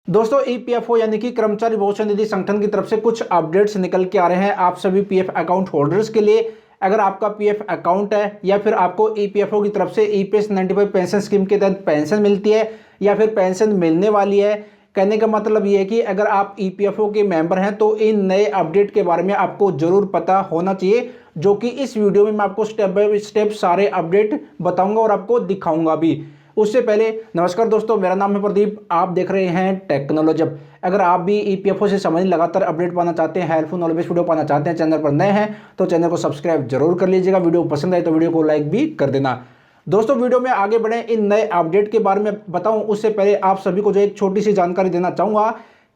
दोस्तों ईपीएफओ यानी कि कर्मचारी भविष्य निधि संगठन की तरफ से कुछ अपडेट्स निकल के आ रहे हैं आप सभी पीएफ अकाउंट होल्डर्स के लिए। अगर आपका पीएफ अकाउंट है या फिर आपको ईपीएफओ की तरफ से ईपीएस 95 पेंशन स्कीम के तहत पेंशन मिलती है या फिर पेंशन मिलने वाली है, कहने का मतलब ये है कि अगर आप ईपीएफओ के मेंबर हैं तो इन नए अपडेट के बारे में आपको जरूर पता होना चाहिए, जो कि इस वीडियो में मैं आपको स्टेप बाय स्टेप सारे अपडेट बताऊंगा और आपको दिखाऊंगा भी। उससे पहले नमस्कार दोस्तों, मेरा नाम है प्रदीप, आप देख रहे हैं टेक्नोलॉजब। अगर आप भी ईपीएफओ से संबंधित लगातार अपडेट पाना चाहते हैं, हेल्पफुल नॉलेज वीडियो पाना चाहते हैं, चैनल पर नए हैं तो चैनल को सब्सक्राइब जरूर कर लीजिएगा। वीडियो पसंद आए तो वीडियो को लाइक भी कर देना। दोस्तों वीडियो में आगे बढ़े इन नए अपडेट के बारे में बताऊं उससे पहले आप सभी को जो एक छोटी सी जानकारी देना चाहूँगा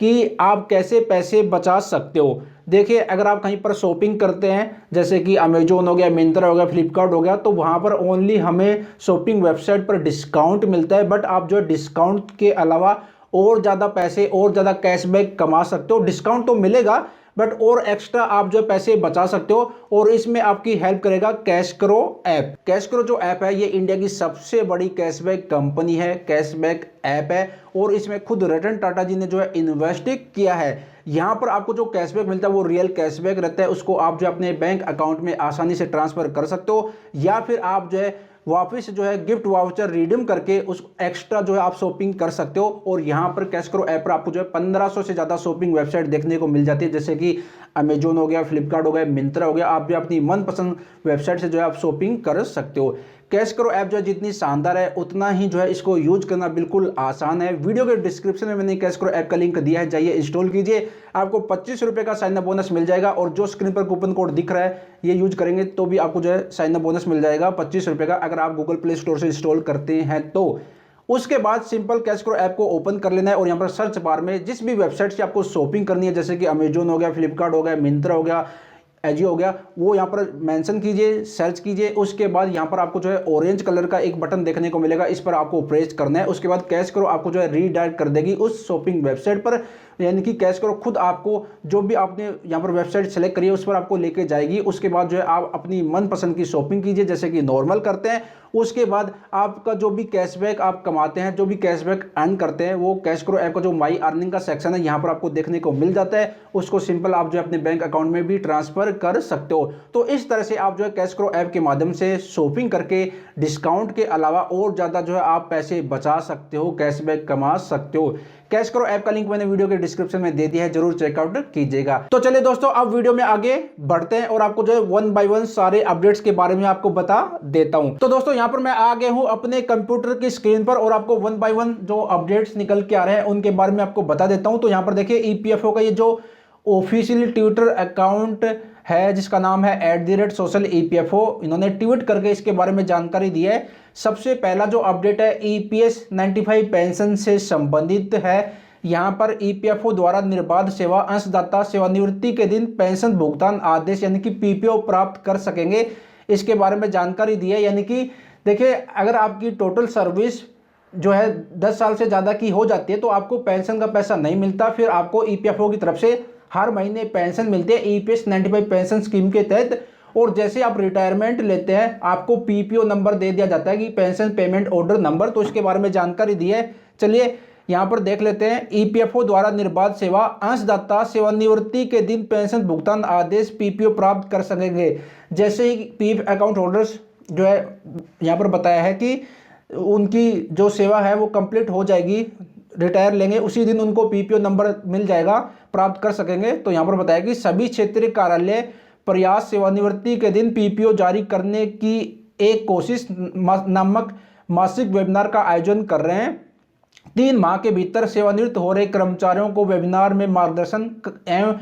कि आप कैसे पैसे बचा सकते हो। देखिए, अगर आप कहीं पर शॉपिंग करते हैं जैसे कि अमेजोन हो गया, मिंत्रा हो गया, फ्लिपकार्ट हो गया, तो वहाँ पर ओनली हमें शॉपिंग वेबसाइट पर डिस्काउंट मिलता है, बट आप जो है डिस्काउंट के अलावा और ज़्यादा पैसे और ज़्यादा कैशबैक कमा सकते हो। डिस्काउंट तो मिलेगा बट और एक्स्ट्रा आप जो पैसे बचा सकते हो, और इसमें आपकी हेल्प करेगा कैश करो ऐप। कैश करो जो ऐप है ये इंडिया की सबसे बड़ी कैशबैक कंपनी है, कैशबैक ऐप है, और इसमें खुद रतन टाटा जी ने जो है इन्वेस्ट किया है। यहाँ पर आपको जो कैशबैक मिलता है वो रियल कैशबैक रहता है, उसको आप जो अपने बैंक अकाउंट में आसानी से ट्रांसफर कर सकते हो, या फिर आप जो है वापस जो है गिफ्ट वाउचर रिडीम करके उस एक्स्ट्रा जो है आप शॉपिंग कर सकते हो। और यहाँ पर कैश करो ऐप पर आपको जो है 1500 से ज़्यादा शॉपिंग वेबसाइट देखने को मिल जाती है, जैसे कि अमेजोन हो गया, फ्लिपकार्ट हो गया, मिंत्रा हो गया। आप भी अपनी मनपसंद वेबसाइट से जो है आप शॉपिंग कर सकते हो। कैश करो ऐप जो है जितनी शानदार है उतना ही जो है इसको यूज करना बिल्कुल आसान है। वीडियो के डिस्क्रिप्शन में मैंने कैश करो ऐप का लिंक दिया है, जाइए इंस्टॉल कीजिए। आपको 25 रुपये का साइन अप बोनस मिल जाएगा, और जो स्क्रीन पर कूपन कोड दिख रहा है ये यूज करेंगे तो भी आपको जो है साइन अप बोनस मिल जाएगा 25 रुपये का, अगर आप गूगल प्ले स्टोर से इंस्टॉल करते हैं तो। उसके बाद सिंपल कैश करो ऐप को ओपन कर लेना है, और यहाँ पर सर्च बार में जिस भी वेबसाइट से आपको शॉपिंग करनी है, जैसे कि अमेजोन हो गया, फ्लिपकार्ट हो गया, मिंत्रा हो गया, एजियो हो गया, वो यहाँ पर मेंशन कीजिए, सर्च कीजिए। उसके बाद यहाँ पर आपको जो है ऑरेंज कलर का एक बटन देखने को मिलेगा, इस पर आपको प्रेस करना है। उसके बाद कैश करो आपको जो है रीडायरेक्ट कर देगी उस शॉपिंग वेबसाइट पर, यानी कि कैश करो खुद आपको जो भी आपने यहाँ पर वेबसाइट सेलेक्ट करी है उस पर आपको लेके जाएगी। उसके बाद जो है आप अपनी मनपसंद की शॉपिंग कीजिए, जैसे कि नॉर्मल करते हैं। उसके बाद आपका जो भी कैशबैक आप कमाते हैं, जो भी कैशबैक अर्न करते हैं, वो कैश करो ऐप का जो माई अर्निंग का सेक्शन है यहाँ पर आपको देखने को मिल जाता है। उसको सिंपल आप जो है अपने बैंक अकाउंट में भी ट्रांसफर कर सकते हो। तो इस तरह से आप जो है कैश करो ऐप के माध्यम से शॉपिंग करके डिस्काउंट के अलावा और ज़्यादा जो है आप पैसे बचा सकते हो, कैशबैक कमा सकते हो। कैश करो ऐप का लिंक मैंने वीडियो के डिस्क्रिप्शन में दे दिया है, जरूर चेकआउट कीजिएगा। तो चलिए दोस्तों अब वीडियो में आगे बढ़ते हैं और आपको जो है वन बाय वन सारे अपडेट्स के बारे में आपको बता देता हूं। तो दोस्तों यहाँ पर मैं आ गया हूं अपने कंप्यूटर की स्क्रीन पर, और आपको वन बाय वन जो अपडेट्स निकल के आ रहे हैं उनके बारे में आपको बता देता हूं। तो यहाँ पर देखिए ईपीएफओ का ये जो ऑफिशियल ट्विटर अकाउंट है जिसका नाम है @social EPFO, इन्होंने ट्वीट करके इसके बारे में जानकारी दी है। सबसे पहला जो अपडेट है ईपीएस 95 पेंशन से संबंधित है। यहाँ पर ईपीएफओ द्वारा निर्बाध सेवा अंशदाता सेवानिवृत्ति के दिन पेंशन भुगतान आदेश यानी कि पीपीओ प्राप्त कर सकेंगे, इसके बारे में जानकारी दी है। यानी कि देखिए, अगर आपकी टोटल सर्विस जो है 10 साल से ज़्यादा की हो जाती है तो आपको पेंशन का पैसा नहीं मिलता, फिर आपको ईपीएफओ की तरफ से हर महीने पेंशन मिलती है ईपीएस 95 पेंशन स्कीम के तहत। और जैसे आप रिटायरमेंट लेते हैं आपको पीपीओ नंबर दे दिया जाता है कि पेंशन पेमेंट ऑर्डर नंबर, तो इसके बारे में जानकारी दी है। चलिए यहाँ पर देख लेते हैं। ईपीएफओ द्वारा निर्बाध सेवा अंशदाता सेवानिवृत्ति के दिन पेंशन भुगतान आदेश पीपीओ प्राप्त कर सकेंगे। जैसे ही पीएफ अकाउंट होल्डर्स जो है यहाँ पर बताया है कि उनकी जो सेवा है वो कंप्लीट हो जाएगी, रिटायर लेंगे उसी दिन उनको पीपीओ नंबर मिल जाएगा, प्राप्त कर सकेंगे। तो यहाँ पर बताया कि सभी क्षेत्रीय कार्यालय प्रयास सेवानिवृत्ति के दिन पीपीओ जारी करने की एक कोशिश नामक मासिक वेबिनार का आयोजन कर रहे हैं। 3 माह के भीतर सेवानिवृत्त हो रहे कर्मचारियों को वेबिनार में मार्गदर्शन एवं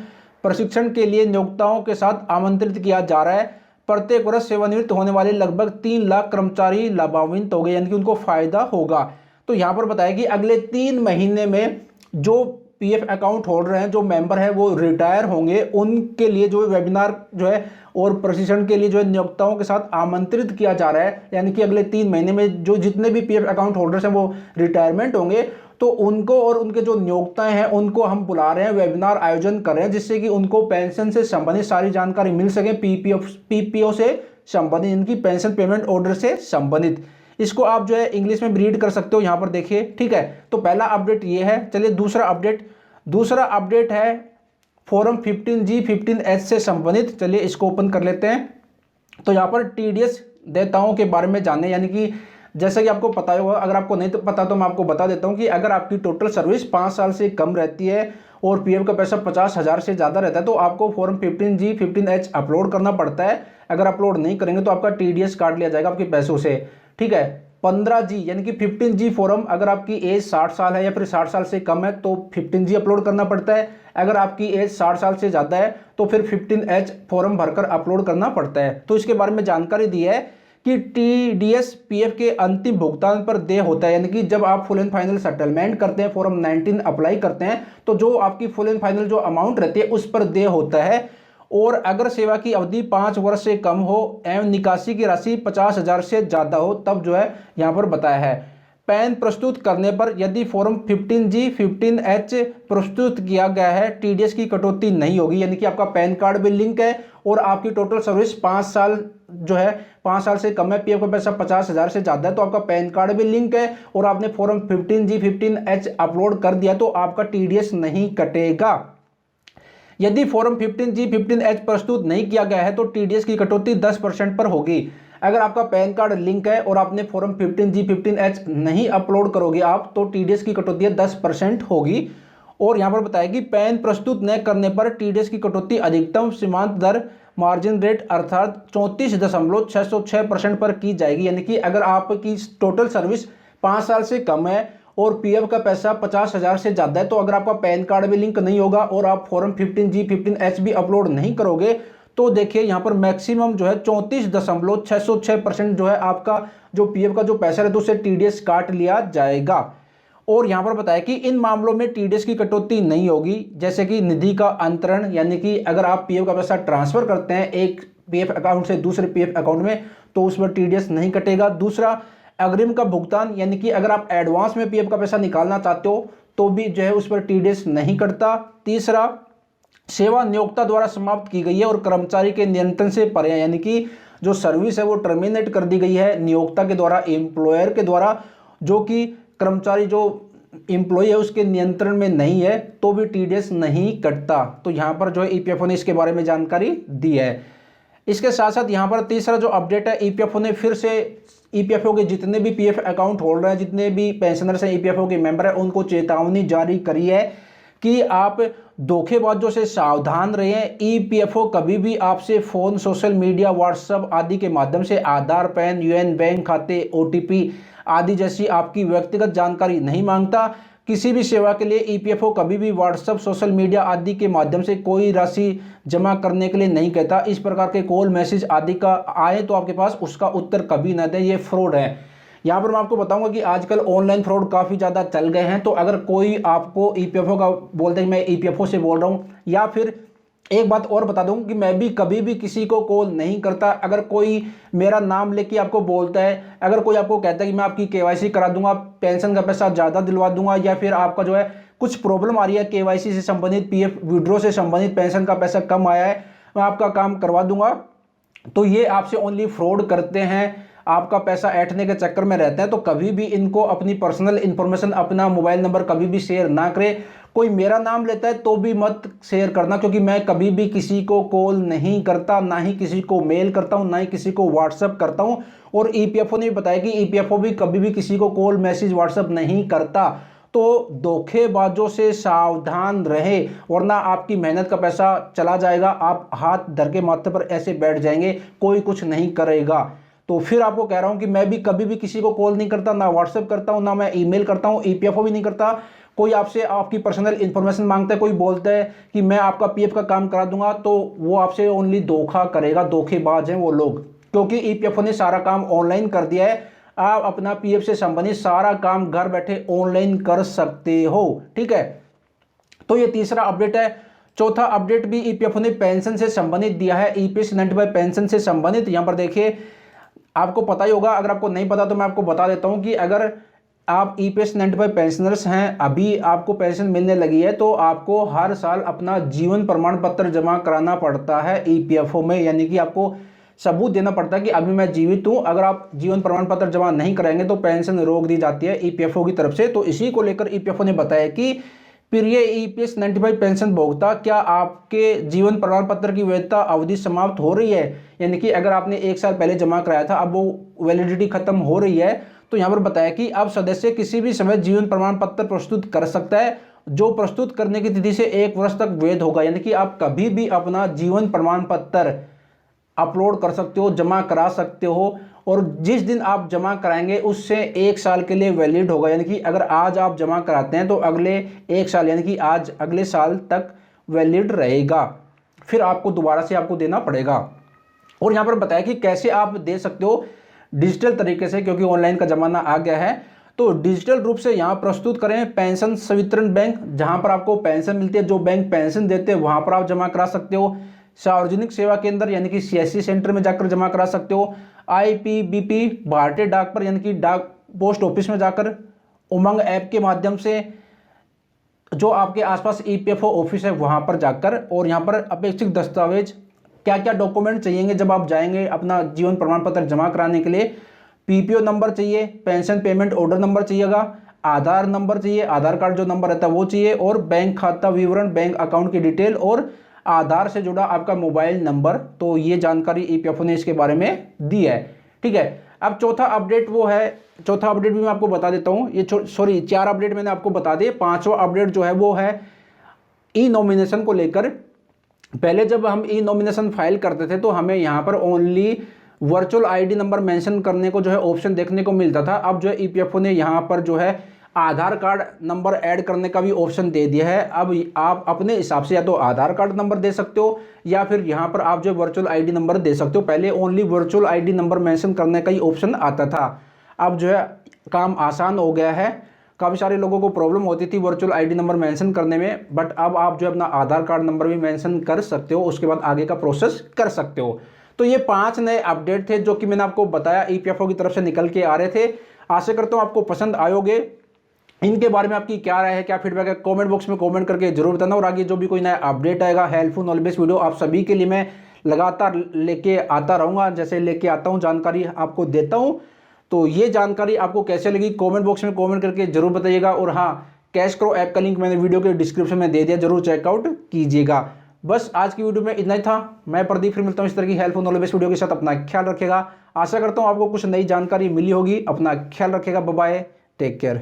प्रशिक्षण के लिए नियोक्ताओं के साथ आमंत्रित किया जा रहा है। प्रत्येक वर्ष सेवानिवृत्त होने वाले लगभग 3 लाख कर्मचारी लाभान्वित हो गए, यानी कि उनको फायदा होगा। तो यहाँ पर बताया कि अगले 3 महीने में जो पीएफ अकाउंट होल्डर हैं, जो मेंबर हैं, वो रिटायर होंगे, उनके लिए जो वेबिनार जो है और प्रशिक्षण के लिए जो है नियोक्ताओं के साथ आमंत्रित किया जा रहा है। यानी कि अगले 3 महीने में जो जितने भी पीएफ अकाउंट होल्डर्स हैं वो रिटायरमेंट होंगे, तो उनको और उनके जो नियोक्ताएं हैं उनको हम बुला रहे हैं, वेबिनार आयोजन कर रहे हैं, जिससे कि उनको पेंशन से संबंधित सारी जानकारी मिल सके, पीपीओ से संबंधित, इनकी पेंशन पेमेंट ऑर्डर से संबंधित। इसको आप जो है इंग्लिश में रीड कर सकते हो, यहाँ पर देखिए, ठीक है। तो पहला अपडेट ये है। चलिए दूसरा अपडेट है फॉर्म 15G 15H से संबंधित। चलिए इसको ओपन कर लेते हैं। तो यहाँ पर टीडीएस देयताओं के बारे में जाने, यानी कि जैसा कि आपको पता होगा, अगर आपको नहीं तो पता तो मैं आपको बता देता हूँ कि अगर आपकी टोटल सर्विस 5 साल से कम रहती है और पीएफ का पैसा 50,000 से ज़्यादा रहता है तो आपको फॉर्म 15G 15H अपलोड करना पड़ता है। अगर अपलोड नहीं करेंगे तो आपका टीडीएस काट लिया जाएगा आपके पैसों से, ठीक है। 15G यानी कि 15G फॉर्म, अगर आपकी एज 60 साल है या फिर 60 साल से कम है तो 15G अपलोड करना पड़ता है। अगर आपकी एज 60 साल से ज़्यादा है तो फिर 15H फॉर्म भरकर अपलोड करना पड़ता है। तो इसके बारे में जानकारी दी है कि टीडीएस पीएफ के अंतिम भुगतान पर देय होता है, यानी कि जब आप फुल एंड फाइनल सेटलमेंट करते हैं, फॉर्म 19 अप्लाई करते हैं, तो जो आपकी फुल एंड फाइनल जो अमाउंट रहती है उस पर देय होता है। और अगर सेवा की अवधि 5 वर्ष से कम हो एवं निकासी की राशि 50,000 से ज़्यादा हो तब जो है यहाँ पर बताया है। पैन प्रस्तुत करने पर यदि फॉर्म 15G 15H प्रस्तुत किया गया है टीडीएस की कटौती नहीं होगी, यानी कि आपका पैन कार्ड भी लिंक है और आपकी टोटल सर्विस 5 साल जो है 5 साल से कम है, पीएफ का पैसा 50,000 से ज़्यादा है तो आपका पैन कार्ड भी लिंक है और आपने फॉर्म 15G 15H अपलोड कर दिया तो आपका टीडीएस नहीं कटेगा। यदि फॉर्म 15G 15H प्रस्तुत नहीं किया गया है तो टीडीएस की कटौती 10% पर होगी। अगर आपका पैन कार्ड लिंक है और आपने फॉर्म 15G 15H नहीं अपलोड करोगे आप तो टीडीएस की कटौती 10% होगी। और यहाँ पर बताया कि पैन प्रस्तुत न करने पर टीडीएस की कटौती अधिकतम सीमांत दर मार्जिन रेट अर्थात 34.606% पर की जाएगी, यानी कि अगर आपकी टोटल सर्विस 5 साल से कम है और पीएफ का पैसा 50,000 से ज़्यादा है तो अगर आपका पैन कार्ड भी लिंक नहीं होगा और आप फॉर्म 15G 15H भी अपलोड नहीं करोगे तो देखिए यहाँ पर मैक्सिमम जो है 34.606% जो है आपका जो पीएफ का जो पैसा है तो उससे टीडीएस काट लिया जाएगा। और यहाँ पर बताया कि इन मामलों में टीडीएस की कटौती नहीं होगी, जैसे कि निधि का अंतरण, यानी कि अगर आप पीएफ का पैसा ट्रांसफर करते हैं एक पीएफ अकाउंट से दूसरे पीएफ अकाउंट में तो उस पर टीडीएस नहीं कटेगा। दूसरा, अग्रिम का भुगतान, यानी कि अगर आप एडवांस में पीएफ का पैसा निकालना चाहते हो तो भी जो है उस पर टीडीएस नहीं कटता। तीसरा, सेवा नियोक्ता द्वारा समाप्त की गई है और कर्मचारी के नियंत्रण से परे है, यानी कि जो सर्विस है वो टर्मिनेट कर दी गई है नियोक्ता के द्वारा, एम्प्लॉयर के द्वारा, जो कि कर्मचारी जो एम्प्लॉय है उसके नियंत्रण में नहीं है तो भी टीडीएस नहीं कटता। तो यहाँ पर जो है ईपीएफओ ने इसके बारे में जानकारी दी है। इसके साथ साथ यहाँ पर तीसरा जो अपडेट है, ईपीएफओ ने फिर से ईपीएफओ के जितने भी पीएफ अकाउंट होल्डर हैं, जितने भी पेंशनर्स हैं, ईपीएफओ के मेंबर हैं, उनको चेतावनी जारी करी है कि आप धोखेबाजों से सावधान रहें। ईपीएफओ कभी भी आपसे फ़ोन, सोशल मीडिया, व्हाट्सएप आदि के माध्यम से आधार, पैन, यूएन बैंक खाते, ओटीपी आदि जैसी आपकी व्यक्तिगत जानकारी नहीं मांगता। किसी भी सेवा के लिए ईपीएफओ कभी भी व्हाट्सएप, सोशल मीडिया आदि के माध्यम से कोई राशि जमा करने के लिए नहीं कहता। इस प्रकार के कॉल, मैसेज आदि का आए तो आपके पास उसका उत्तर कभी न दें, ये फ्रॉड है। यहाँ पर मैं आपको बताऊंगा कि आजकल ऑनलाइन फ्रॉड काफ़ी ज़्यादा चल गए हैं, तो अगर कोई आपको ईपीएफओ का बोलते हैं मैं ईपीएफओ से बोल रहा हूँ, या फिर एक बात और बता दूं कि मैं भी कभी भी किसी को कॉल नहीं करता। अगर कोई मेरा नाम लेके आपको बोलता है, अगर कोई आपको कहता है कि मैं आपकी केवाईसी करा दूंगा, पेंशन का पैसा ज़्यादा दिलवा दूंगा, या फिर आपका जो है कुछ प्रॉब्लम आ रही है केवाईसी से संबंधित, पीएफ विड्रॉ से संबंधित, पेंशन का पैसा कम आया है, मैं आपका काम करवा दूंगा, तो ये आपसे ओनली फ्रॉड करते हैं, आपका पैसा ऐंठने के चक्कर में रहते हैं। तो कभी भी इनको अपनी पर्सनल इन्फॉर्मेशन, अपना मोबाइल नंबर कभी भी शेयर ना करें। कोई मेरा नाम लेता है तो भी मत शेयर करना, क्योंकि मैं कभी भी किसी को कॉल नहीं करता, ना ही किसी को मेल करता हूं, ना ही किसी को व्हाट्सएप करता हूं। और ईपीएफओ ने भी बताया कि ईपीएफओ भी कभी भी किसी को कॉल, मैसेज, व्हाट्सएप नहीं करता। तो धोखेबाजों से सावधान रहे, वरना आपकी मेहनत का पैसा चला जाएगा, आप हाथ धर के माथे पर ऐसे बैठ जाएंगे, कोई कुछ नहीं करेगा। तो फिर आपको कह रहा हूं कि मैं भी कभी भी किसी को कॉल नहीं करता, ना व्हाट्सएप करता हूं, ना मैं ईमेल करता हूं, ईपीएफओ भी नहीं करता। कोई आपसे आपकी पर्सनल इन्फॉर्मेशन मांगता है, कोई बोलता है कि मैं आपका पीएफ का काम करा दूंगा, तो वो आपसे ओनली धोखा करेगा, धोखेबाज हैं वो लोग। क्योंकि ईपीएफओ ने सारा काम ऑनलाइन कर दिया है, आप अपना पीएफ से संबंधित सारा काम घर बैठे ऑनलाइन कर सकते हो, ठीक है। तो ये तीसरा अपडेट है। चौथा अपडेट भी ईपीएफओ ने पेंशन से संबंधित दिया है, ईपीएस 95 पेंशन से संबंधित। यहाँ पर देखिए, आपको पता ही होगा, अगर आपको नहीं पता तो मैं आपको बता देता हूं कि अगर आप ईपीएस 95 पेंशनर्स हैं, अभी आपको पेंशन मिलने लगी है, तो आपको हर साल अपना जीवन प्रमाण पत्र जमा कराना पड़ता है ईपीएफओ में, यानी कि आपको सबूत देना पड़ता है कि अभी मैं जीवित हूँ। अगर आप जीवन प्रमाण पत्र जमा नहीं कराएंगे तो पेंशन रोक दी जाती है ईपीएफओ की तरफ से। तो इसी को लेकर ईपीएफओ ने बताया कि प्रिय ईपीएस 95 पेंशन भोक्ता, क्या आपके जीवन प्रमाण पत्र की वैधता अवधि समाप्त हो रही है? यानी कि अगर आपने 1 साल पहले जमा कराया था, अब वो वैलिडिटी खत्म हो रही है, तो यहाँ पर बताया कि अब सदस्य किसी भी समय जीवन प्रमाण पत्र प्रस्तुत कर सकता है, जो प्रस्तुत करने की तिथि से 1 वर्ष तक वैध होगा। यानी कि आप कभी भी अपना जीवन प्रमाण पत्र अपलोड कर सकते हो, जमा करा सकते हो, और जिस दिन आप जमा कराएंगे उससे 1 साल के लिए वैलिड होगा। यानी कि अगर आज आप जमा कराते हैं तो अगले 1 साल यानी कि आज अगले साल तक वैलिड रहेगा, फिर आपको दोबारा से आपको देना पड़ेगा। और यहाँ पर बताया कि कैसे आप दे सकते हो डिजिटल तरीके से, क्योंकि ऑनलाइन का ज़माना आ गया है। तो डिजिटल रूप से यहाँ प्रस्तुत करें पेंशन संवितरण बैंक, जहाँ पर आपको पेंशन मिलती है, जो बैंक पेंशन देते हैं वहाँ पर आप जमा करा सकते हो। सार्वजनिक सेवा केंद्र यानी कि सीएससी सेंटर में जाकर जमा करा सकते हो। आईपीबीपी भारतीय डाक पर यानी कि डाक पोस्ट ऑफिस में जाकर, उमंग ऐप के माध्यम से, जो आपके आसपास ईपीएफओ ऑफिस है वहाँ पर जाकर, और यहाँ पर अपेक्षित दस्तावेज क्या क्या डॉक्यूमेंट चाहिएंगे जब आप जाएंगे अपना जीवन प्रमाण पत्र जमा कराने के लिए। पीपीओ नंबर चाहिए, पेंशन पेमेंट ऑर्डर नंबर चाहिएगा, आधार नंबर चाहिए, आधार कार्ड जो नंबर रहता है वो चाहिए, और बैंक खाता विवरण, बैंक अकाउंट की डिटेल, और आधार से जुड़ा आपका मोबाइल नंबर। तो ये जानकारी ईपीएफओ ने इसके बारे में दी है। ठीक है, अब चौथा अपडेट वो है, चौथा अपडेट भी मैं आपको बता देता हूँ। ये 4 अपडेट मैंने आपको बता दिए। 5वां अपडेट जो है वो है ई नॉमिनेशन को लेकर। पहले जब हम ई नॉमिनेशन फाइल करते थे तो हमें यहाँ पर only virtual ID number mention करने को जो है ऑप्शन देखने को मिलता था। अब जो है ईपीएफओ ने यहाँ पर जो है आधार कार्ड नंबर ऐड करने का भी ऑप्शन दे दिया है। अब आप अपने हिसाब से या तो आधार कार्ड नंबर दे सकते हो या फिर यहाँ पर आप जो वर्चुअल आईडी नंबर दे सकते हो। पहले only virtual ID number mention करने का ही ऑप्शन आता था। अब जो है काम आसान हो गया है। काफ़ी सारे लोगों को प्रॉब्लम होती थी वर्चुअल आईडी नंबर मेंशन करने में, बट अब आप जो अपना आधार कार्ड नंबर भी मेंशन कर सकते हो, उसके बाद आगे का प्रोसेस कर सकते हो। तो ये 5 नए अपडेट थे जो कि मैंने आपको बताया ईपीएफओ की तरफ से निकल के आ रहे थे। आशा करता हूँ आपको पसंद आयोगे। इनके बारे में आपकी क्या राय है, क्या फीडबैक है, कमेंट बॉक्स में कमेंट करके जरूर बताना। और आगे जो भी कोई नया अपडेट आएगा, हेल्पफुल नॉलेज बेस्ड वीडियो आप सभी के लिए मैं लगातार लेके आता रहूँगा। जैसे लेके आता हूँ जानकारी आपको देता हूँ। तो ये जानकारी आपको कैसे लगी कमेंट बॉक्स में कमेंट करके जरूर बताइएगा। और हाँ, कैश करो ऐप का लिंक मैंने वीडियो के डिस्क्रिप्शन में दे दिया, जरूर चेकआउट कीजिएगा। बस आज की वीडियो में इतना ही था। मैं प्रदीप, फिर मिलता हूँ इस तरह की हेल्पफुल नॉलेज बेस्ड वीडियो के साथ। अपना ख्याल रखिएगा। आशा करता हूँ आपको कुछ नई जानकारी मिली होगी। अपना ख्याल रखिएगा। Bye bye, take care.